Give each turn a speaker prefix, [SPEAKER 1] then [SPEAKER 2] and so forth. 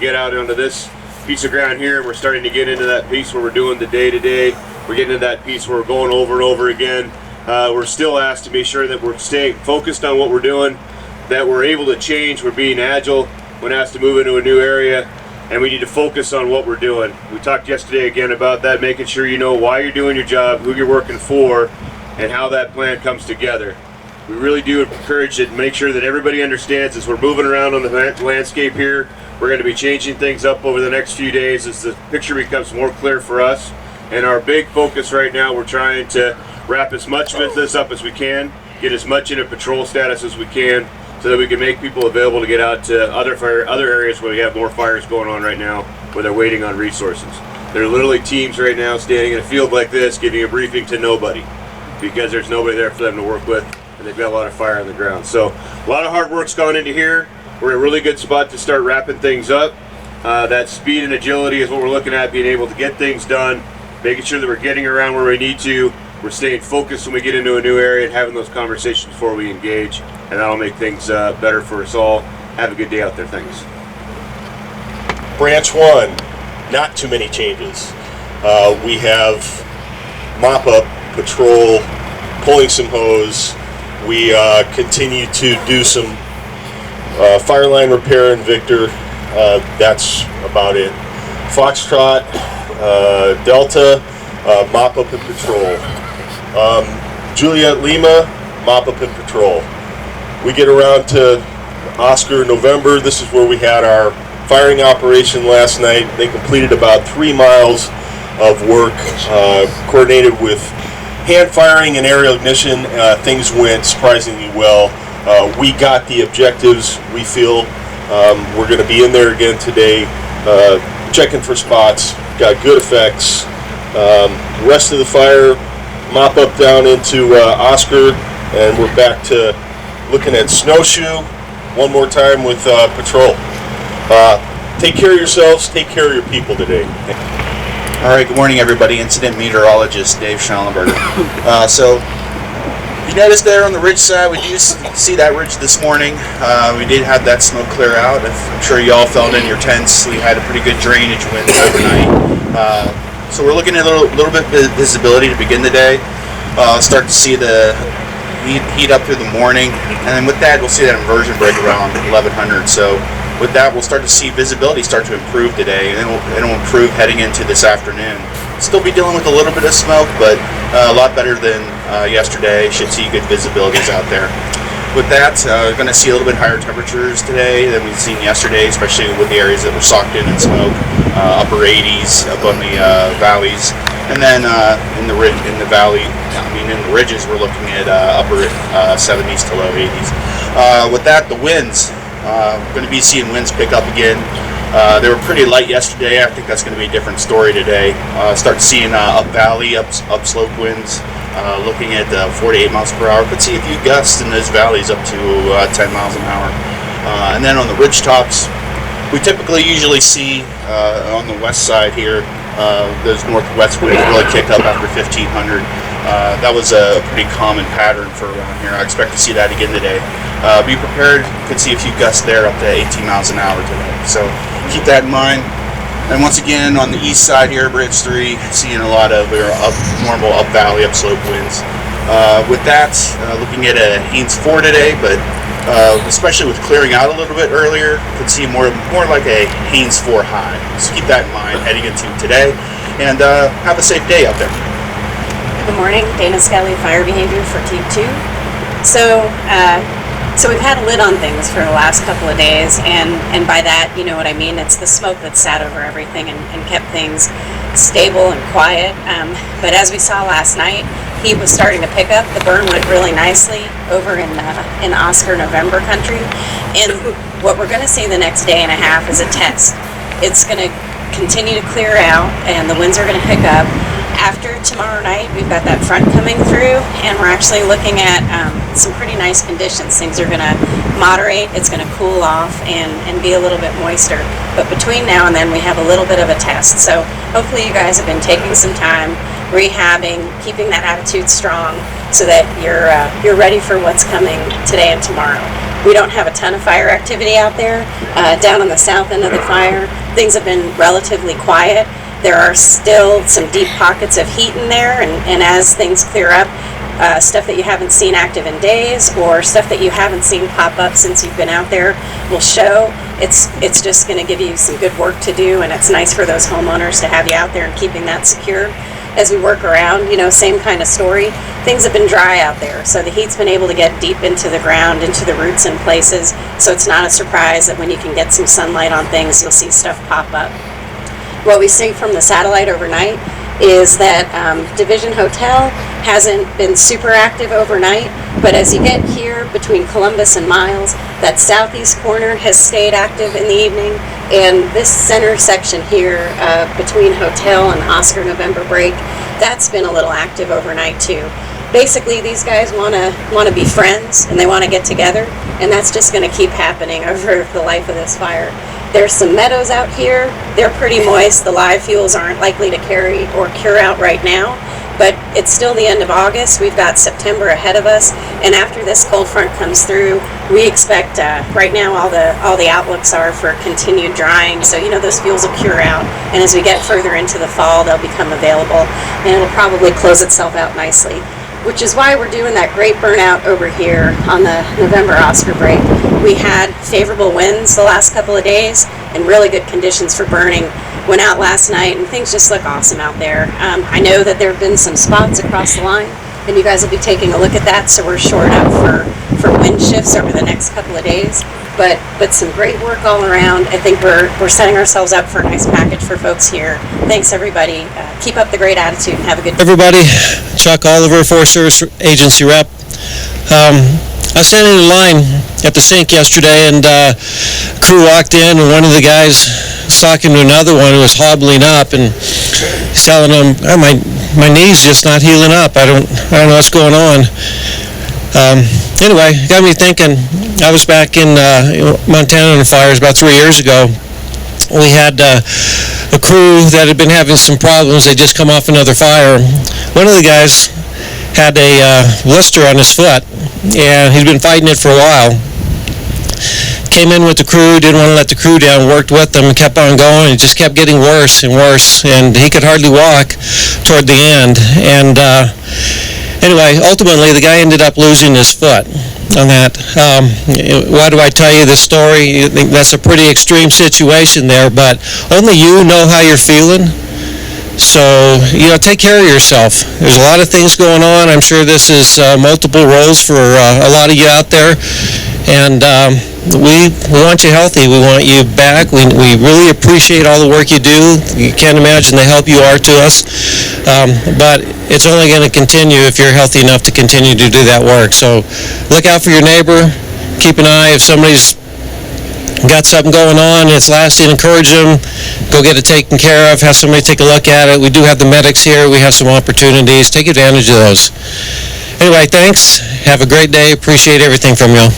[SPEAKER 1] Get out onto this piece of ground here, and we're starting to get into that piece where we're doing the day-to-day. We're getting into that piece where we're going over and over again. We're still asked to make sure that we're staying focused on what we're doing, that we're able to change, we're being agile when asked to move into a new area, and we need to focus on what we're doing. We talked yesterday again about that, making sure you know why you're doing your job, who you're working for, and how that plan comes together. We really do encourage it and make sure that everybody understands as we're moving around on the landscape here. We're going to be changing things up over the next few days as the picture becomes more clear for us. And our big focus right now, we're trying to wrap as much of this up as we can, get as much into patrol status as we can, so that we can make people available to get out to other areas where we have more fires going on right now, where they're waiting on resources. There are literally teams right now standing in a field like this, giving a briefing to nobody, because there's nobody there for them to work with, and they've got a lot of fire on the ground. So a lot of hard work's gone into here. We're in a really good spot to start wrapping things up. That speed and agility is what we're looking at, being able to get things done, making sure that we're getting around where we need to. We're staying focused when we get into a new area and having those conversations before we engage, and that'll make things better for us all. Have a good day out there. Thanks.
[SPEAKER 2] Branch 1, not too many changes. We have mop-up, patrol, pulling some hose. We continue to do some fire line repair in Victor. That's about it. Foxtrot, Delta, mop up and patrol. Juliet Lima, mop up and patrol. We get around to Oscar November. This is where we had our firing operation last night. They completed about 3 miles of work, coordinated with hand firing and aerial ignition. Things went surprisingly well. We got the objectives. We feel we're going to be in there again today, checking for spots. Got good effects. Rest of the fire, mop up down into Oscar, and we're back to looking at Snowshoe one more time with patrol. Take care of yourselves. Take care of your people today.
[SPEAKER 3] All right, good morning, everybody. Incident meteorologist Dave Schallenberger. So, you notice there on the ridge side, we do see that ridge this morning. We did have that smoke clear out. I'm sure you all felt in your tents. We had a pretty good drainage wind overnight. So we're looking at a little bit of visibility to begin the day. Start to see the heat up through the morning, and then with that, we'll see that inversion break around 1100. So with that, we'll start to see visibility start to improve today, and it'll improve heading into this afternoon. Still be dealing with a little bit of smoke, but a lot better than yesterday. Should see good visibilities out there. With that, we're going to see a little bit higher temperatures today than we've seen yesterday, especially with the areas that were socked in smoke, upper 80s up on the valleys, and then in the valley, in the ridges, we're looking at upper 70s to low 80s. With that, the winds. Going to be seeing winds pick up again. They were pretty light yesterday. I think that's going to be a different story today. Start seeing up valley, upslope winds, looking at 4 to 8 miles per hour. Could see a few gusts in those valleys up to 10 miles an hour. And then on the ridge tops, we usually see on the west side here, those northwest winds really kick up after 1500. That was a pretty common pattern for around here. I expect to see that again today. Be prepared. Could see a few gusts there up to 18 miles an hour today. So keep that in mind. And once again, on the east side here, Branch 3, seeing a lot of normal up valley, upslope winds. With that, looking at a Haynes 4 today, but especially with clearing out a little bit earlier, could see more like a Haynes 4 high. So keep that in mind heading into today, and have a safe day out there.
[SPEAKER 4] Good morning, Dana Skelly, Fire Behavior for Team 2. So we've had a lid on things for the last couple of days, and by that, you know what I mean. It's the smoke that sat over everything and kept things stable and quiet. But as we saw last night, heat was starting to pick up. The burn went really nicely over in Oscar November country, and what we're going to see the next day and a half is a test. It's going to continue to clear out, and the winds are going to pick up. After tomorrow night, we've got that front coming through, and we're actually looking at some pretty nice conditions. Things are going to moderate, it's going to cool off, and be a little bit moister. But between now and then, we have a little bit of a test. So hopefully you guys have been taking some time, rehabbing, keeping that attitude strong, so that you're ready for what's coming today and tomorrow. We don't have a ton of fire activity out there. Down on the south end of the fire, things have been relatively quiet. There are still some deep pockets of heat in there, and as things clear up, stuff that you haven't seen active in days or stuff that you haven't seen pop up since you've been out there will show. It's just going to give you some good work to do, and it's nice for those homeowners to have you out there and keeping that secure. As we work around, same kind of story. Things have been dry out there, so the heat's been able to get deep into the ground, into the roots in places, so it's not a surprise that when you can get some sunlight on things, you'll see stuff pop up. What we see from the satellite overnight is that Division Hotel hasn't been super active overnight, but as you get here between Columbus and Miles, that southeast corner has stayed active in the evening, and this center section here between Hotel and Oscar November Break, that's been a little active overnight too. Basically, these guys want to be friends, and they want to get together, and that's just going to keep happening over the life of this fire. There's some meadows out here. They're pretty moist. The live fuels aren't likely to carry or cure out right now, but it's still the end of August. We've got September ahead of us, and after this cold front comes through, we expect, right now all the outlooks are for continued drying, so those fuels will cure out, and as we get further into the fall, they'll become available, and it'll probably close itself out nicely. Which is why we're doing that great burnout over here on the November Oscar break. We had favorable winds the last couple of days and really good conditions for burning. Went out last night and things just look awesome out there. I know that there have been some spots across the line, and you guys will be taking a look at that, so we're shored up for wind shifts over the next couple of days. But some great work all around. I think we're setting ourselves up for a nice package for folks here. Thanks everybody. Keep up the great attitude and have a good day.
[SPEAKER 5] Everybody, Chuck Oliver, Forest Service Agency Rep. I was standing in line at the sink yesterday, and crew walked in, and one of the guys was talking to another one who was hobbling up, and he's telling them, oh, my knee's just not healing up. I don't know what's going on. Anyway, got me thinking. I was back in Montana on the fires about 3 years ago. We had a crew that had been having some problems. They'd just come off another fire. One of the guys had a blister on his foot, and he'd been fighting it for a while. Came in with the crew, didn't want to let the crew down, worked with them, and kept on going. It just kept getting worse and worse, and he could hardly walk toward the end. And anyway, ultimately, the guy ended up losing his foot on that. Why do I tell you this story? I think that's a pretty extreme situation there, but only you know how you're feeling. So, take care of yourself. There's a lot of things going on. I'm sure this is multiple roles for a lot of you out there. And we want you healthy. We want you back. We really appreciate all the work you do. You can't imagine the help you are to us. But it's only going to continue if you're healthy enough to continue to do that work. So look out for your neighbor. Keep an eye if somebody's got something going on, it's lasting, encourage them, go get it taken care of, have somebody take a look at it. We do have the medics here, we have some opportunities, take advantage of those. Anyway, thanks, have a great day, appreciate everything from you all.